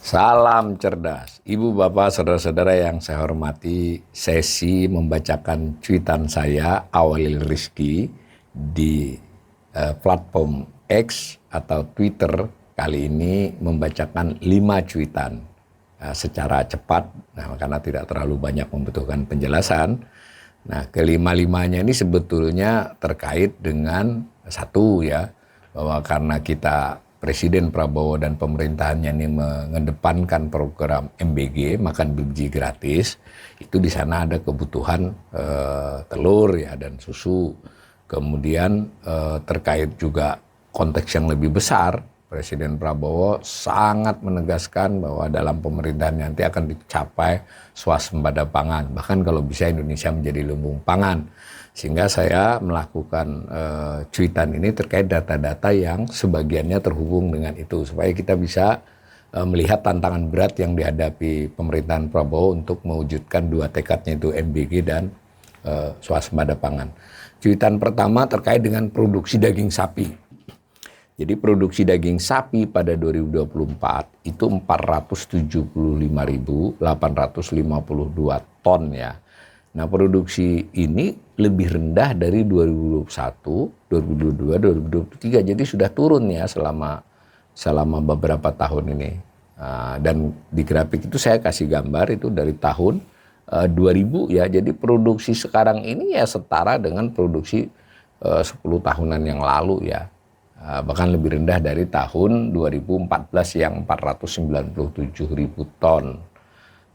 Salam cerdas, Ibu, Bapak, Saudara-saudara yang saya hormati. Sesi membacakan cuitan saya, Awalil Rizky, di platform X atau Twitter kali ini membacakan 5 cuitan secara cepat, karena tidak terlalu banyak membutuhkan penjelasan. Nah, kelima-limanya ini sebetulnya terkait dengan satu ya, bahwa karena kita Presiden Prabowo dan pemerintahannya ini mengedepankan program MBG, makan biji gratis, itu di sana ada kebutuhan telur ya dan susu. Kemudian terkait juga konteks yang lebih besar, Presiden Prabowo sangat menegaskan bahwa dalam pemerintahan nanti akan dicapai swasembada pangan, bahkan kalau bisa Indonesia menjadi lumbung pangan. Sehingga saya melakukan cuitan ini terkait data-data yang sebagiannya terhubung dengan itu, supaya kita bisa melihat tantangan berat yang dihadapi pemerintahan Prabowo untuk mewujudkan 2 tekadnya, itu MBG dan swasembada pangan. Cuitan pertama terkait dengan produksi daging sapi. Jadi produksi daging sapi pada 2024 itu 475.852 ton ya. Nah, produksi ini lebih rendah dari 2021, 2022, 2023. Jadi sudah turun ya selama beberapa tahun ini. Dan di grafik itu saya kasih gambar itu dari tahun 2000 ya. Jadi produksi sekarang ini ya setara dengan produksi 10 tahunan yang lalu ya. Bahkan lebih rendah dari tahun 2014 yang 497.000 ton.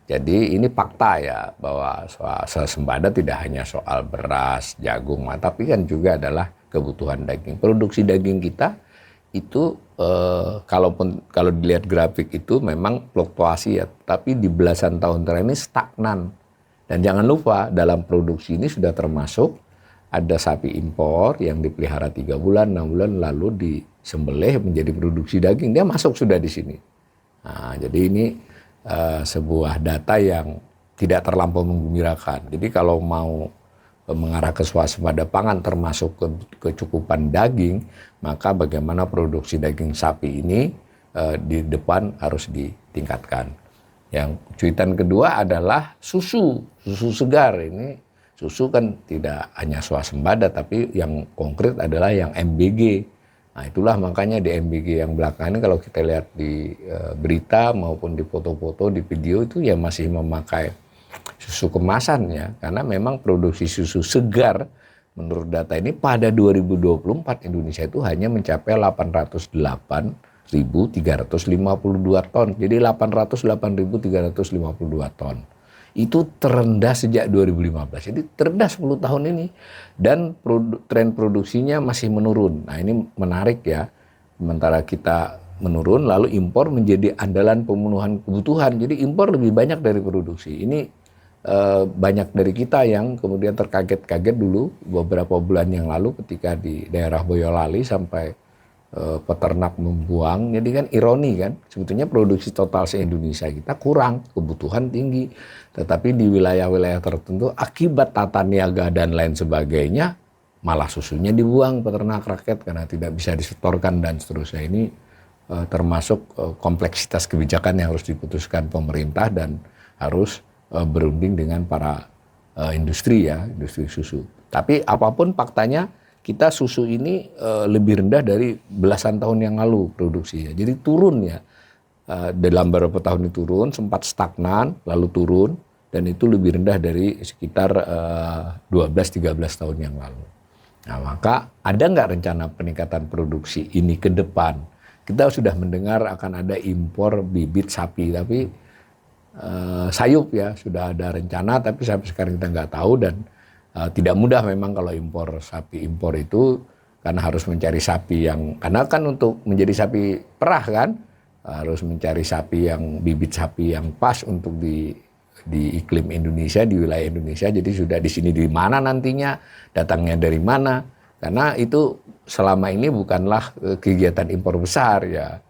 Jadi ini fakta ya, bahwa swasembada tidak hanya soal beras, jagung, tapi kan juga adalah kebutuhan daging. Produksi daging kita itu kalau dilihat grafik itu memang fluktuasi ya, tapi di belasan tahun terakhir ini stagnan. Dan jangan lupa dalam produksi ini sudah termasuk ada sapi impor yang dipelihara 3 bulan, 6 bulan lalu disembelih menjadi produksi daging, dia masuk sudah di sini. Nah, jadi ini sebuah data yang tidak terlampau menggembirakan. Jadi kalau mau mengarah ke swasembada pangan termasuk kecukupan daging, maka bagaimana produksi daging sapi ini di depan harus ditingkatkan. Yang cuitan kedua adalah susu segar. Ini susu kan tidak hanya swasembada, tapi yang konkret adalah yang MBG. Nah, itulah makanya di MBG yang belakangan ini kalau kita lihat di berita maupun di foto-foto, di video itu ya masih memakai susu kemasan ya. Karena memang produksi susu segar menurut data ini pada 2024 Indonesia itu hanya mencapai 808.352 ton. Jadi 808.352 ton. Itu terendah sejak 2015. Jadi terendah 10 tahun ini. Dan tren produksinya masih menurun. Nah, ini menarik ya. Sementara kita menurun, lalu impor menjadi andalan pemenuhan kebutuhan. Jadi impor lebih banyak dari produksi. Ini banyak dari kita yang kemudian terkaget-kaget dulu beberapa bulan yang lalu ketika di daerah Boyolali sampai peternak membuang. Jadi kan ironi kan, sebetulnya produksi total se-Indonesia kita kurang, kebutuhan tinggi. Tetapi di wilayah-wilayah tertentu akibat tata niaga dan lain sebagainya, malah susunya dibuang peternak rakyat karena tidak bisa disetorkan dan seterusnya. Ini termasuk kompleksitas kebijakan yang harus diputuskan pemerintah dan harus berunding dengan para industri ya, industri susu. Tapi apapun faktanya, kita susu ini lebih rendah dari belasan tahun yang lalu produksinya. Jadi turun ya. Dalam beberapa tahun ini turun, sempat stagnan, lalu turun. Dan itu lebih rendah dari sekitar 12-13 tahun yang lalu. Nah, maka ada nggak rencana peningkatan produksi ini ke depan? Kita sudah mendengar akan ada impor bibit sapi, tapi sayup ya, sudah ada rencana, tapi sampai sekarang kita nggak tahu. Dan tidak mudah memang kalau impor sapi impor itu, karena harus mencari sapi yang, karena kan untuk menjadi sapi perah kan harus mencari sapi yang bibit sapi yang pas untuk di iklim Indonesia, di wilayah Indonesia. Jadi sudah di sini di mana nantinya, datangnya dari mana, karena itu selama ini bukanlah kegiatan impor besar ya.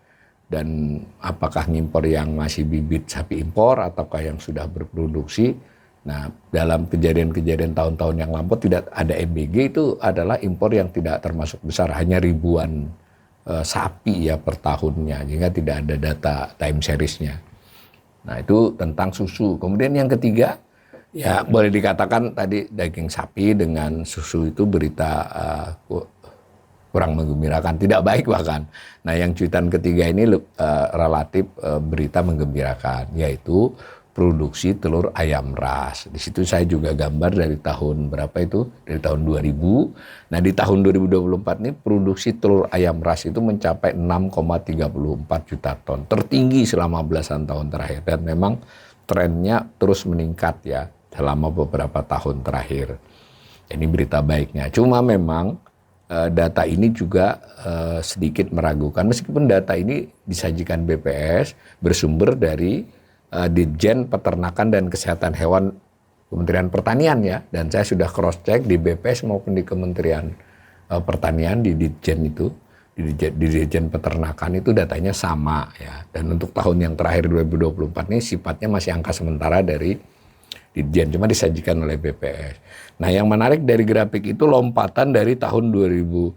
Dan apakah ngimpor yang masih bibit sapi impor ataukah yang sudah berproduksi, Nah, dalam kejadian-kejadian tahun-tahun yang lampau tidak ada MBG, itu adalah impor yang tidak termasuk besar, hanya ribuan sapi ya per tahunnya, sehingga tidak ada data time seriesnya. Nah, itu tentang susu. Kemudian yang ketiga, ya boleh dikatakan tadi daging sapi dengan susu itu berita kurang menggembirakan, tidak baik bahkan. Nah, yang cuitan ketiga ini relatif berita menggembirakan, yaitu produksi telur ayam ras. Di situ saya juga gambar dari tahun berapa itu? Dari tahun 2000. Nah, di tahun 2024 ini produksi telur ayam ras itu mencapai 6,34 juta ton. Tertinggi selama belasan tahun terakhir, dan memang trennya terus meningkat ya selama beberapa tahun terakhir. Ini berita baiknya. Cuma memang data ini juga sedikit meragukan, meskipun data ini disajikan BPS bersumber dari Ditjen Peternakan dan Kesehatan Hewan Kementerian Pertanian ya, dan saya sudah cross check di BPS maupun di Kementerian Pertanian, di Ditjen itu, di Ditjen Peternakan itu datanya sama ya. Dan untuk tahun yang terakhir 2024 ini sifatnya masih angka sementara dari Ditjen, cuma disajikan oleh BPS. Nah, yang menarik dari grafik itu lompatan dari tahun 2016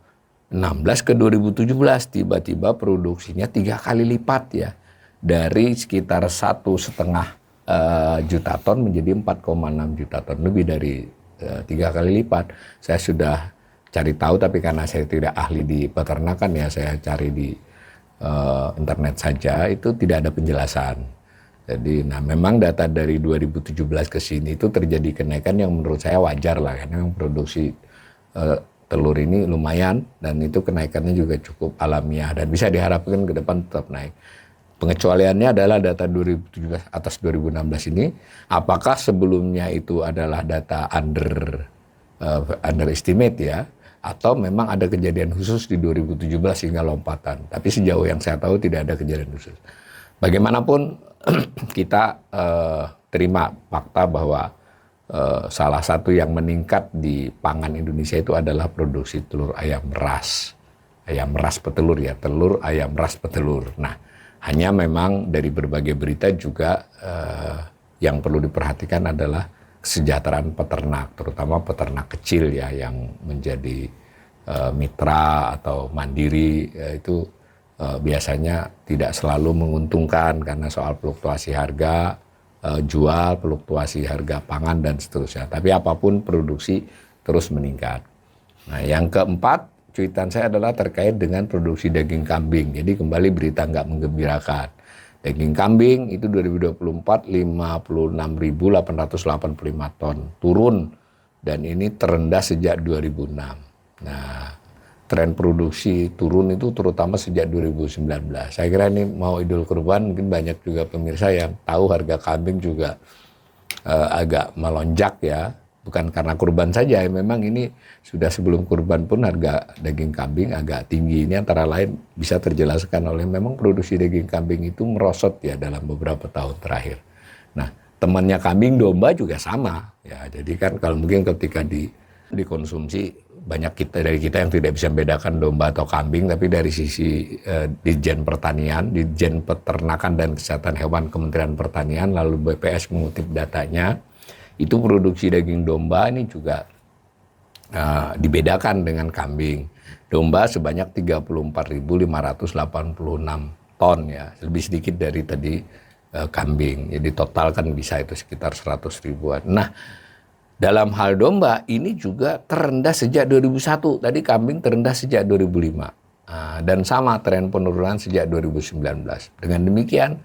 ke 2017, tiba-tiba produksinya 3 kali lipat ya. Dari sekitar 1,5 juta ton menjadi 4,6 juta ton, lebih dari 3 kali lipat. Saya sudah cari tahu, tapi karena saya tidak ahli di peternakan ya, saya cari di internet saja, itu tidak ada penjelasan. Jadi, nah memang data dari 2017 ke sini itu terjadi kenaikan yang menurut saya wajar lah, karena memang produksi telur ini lumayan, dan itu kenaikannya juga cukup alamiah dan bisa diharapkan ke depan tetap naik. Pengecualiannya adalah data 2017 atas 2016 ini. Apakah sebelumnya itu adalah data underestimate ya, atau memang ada kejadian khusus di 2017 hingga lompatan. Tapi sejauh yang saya tahu tidak ada kejadian khusus. Bagaimanapun kita terima fakta bahwa salah satu yang meningkat di pangan Indonesia itu adalah produksi telur ayam ras. Ayam ras petelur ya, telur ayam ras petelur. Nah, hanya memang dari berbagai berita juga yang perlu diperhatikan adalah kesejahteraan peternak, terutama peternak kecil ya, yang menjadi mitra atau mandiri itu biasanya tidak selalu menguntungkan karena soal fluktuasi harga jual, fluktuasi harga pangan dan seterusnya. Tapi apapun produksi terus meningkat. Nah, yang keempat, cuitan saya adalah terkait dengan produksi daging kambing. Jadi kembali berita nggak menggembirakan. Daging kambing itu 2024 56.885 ton, turun, dan ini terendah sejak 2006. Nah, tren produksi turun itu terutama sejak 2019. Saya kira ini mau Idul Kurban, mungkin banyak juga pemirsa yang tahu harga kambing juga agak melonjak ya. Bukan karena kurban saja, memang ini sudah sebelum kurban pun harga daging kambing agak tinggi. Ini antara lain bisa terjelaskan oleh memang produksi daging kambing itu merosot ya dalam beberapa tahun terakhir. Nah, temannya kambing domba juga sama ya. Jadi kan kalau mungkin ketika dikonsumsi, banyak dari kita yang tidak bisa membedakan domba atau kambing, tapi dari sisi Ditjen Pertanian, Ditjen Peternakan dan Kesehatan Hewan Kementerian Pertanian, lalu BPS mengutip datanya, itu produksi daging domba ini juga dibedakan dengan kambing. Domba sebanyak 34.586 ton ya, lebih sedikit dari tadi kambing. Jadi total kan bisa itu sekitar 100 ribuan. Nah, dalam hal domba ini juga terendah sejak 2001. Tadi kambing terendah sejak 2005. Dan sama tren penurunan sejak 2019. Dengan demikian,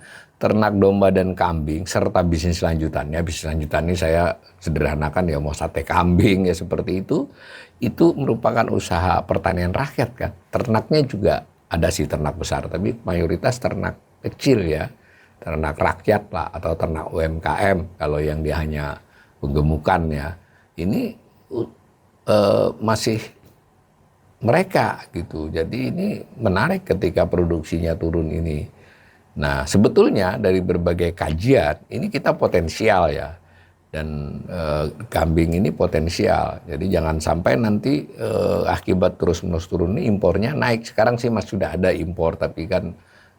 ternak domba dan kambing serta bisnis lanjutannya ini saya sederhanakan ya, mau sate kambing ya seperti itu merupakan usaha pertanian rakyat kan. Ternaknya juga ada sih ternak besar, tapi mayoritas ternak kecil ya, ternak rakyat lah, atau ternak UMKM kalau yang dia hanya penggemukan ya. Ini masih mereka gitu. Jadi ini menarik ketika produksinya turun ini. Nah, sebetulnya dari berbagai kajian ini kita potensial ya, dan kambing ini potensial. Jadi jangan sampai nanti akibat terus-menerus turun ini impornya naik. Sekarang sih sudah ada impor, tapi kan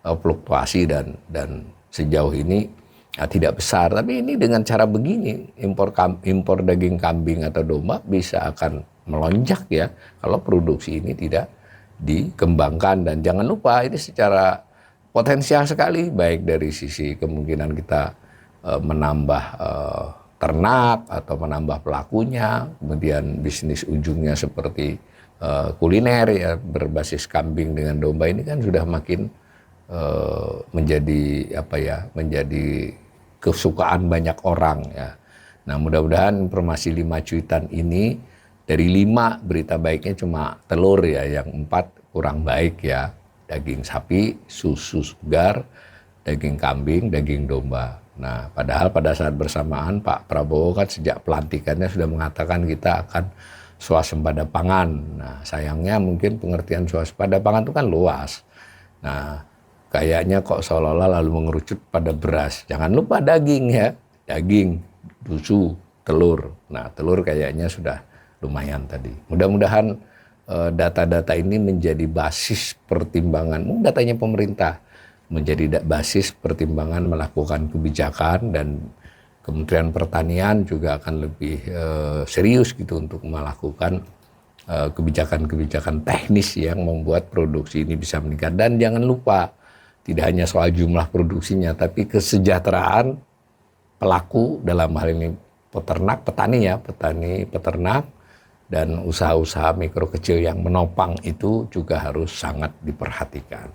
fluktuasi dan sejauh ini Nah, tidak besar, tapi ini dengan cara begini impor daging kambing atau domba bisa akan melonjak ya kalau produksi ini tidak dikembangkan. Dan jangan lupa ini secara potensial sekali, baik dari sisi kemungkinan kita menambah ternak atau menambah pelakunya, kemudian bisnis ujungnya seperti kuliner ya berbasis kambing dengan domba ini kan sudah makin menjadi menjadi kesukaan banyak orang ya. Nah, mudah-mudahan informasi 5 cuitan ini, dari 5 berita baiknya cuma telur ya, yang 4 kurang baik ya. Daging sapi, susu segar, daging kambing, daging domba. Nah, padahal pada saat bersamaan Pak Prabowo kan sejak pelantikannya sudah mengatakan kita akan swasembada pangan. Nah, sayangnya mungkin pengertian swasembada pangan itu kan luas. Nah, kayaknya kok seolah-olah lalu mengerucut pada beras. Jangan lupa daging ya, daging, susu, telur. Nah, telur kayaknya sudah lumayan tadi. Mudah-mudahan data-data ini menjadi basis pertimbangan, datanya pemerintah, menjadi basis pertimbangan melakukan kebijakan, dan Kementerian Pertanian juga akan lebih serius gitu untuk melakukan kebijakan-kebijakan teknis yang membuat produksi ini bisa meningkat. Dan jangan lupa, tidak hanya soal jumlah produksinya, tapi kesejahteraan pelaku dalam hal ini peternak, peternak, dan usaha-usaha mikro kecil yang menopang itu juga harus sangat diperhatikan.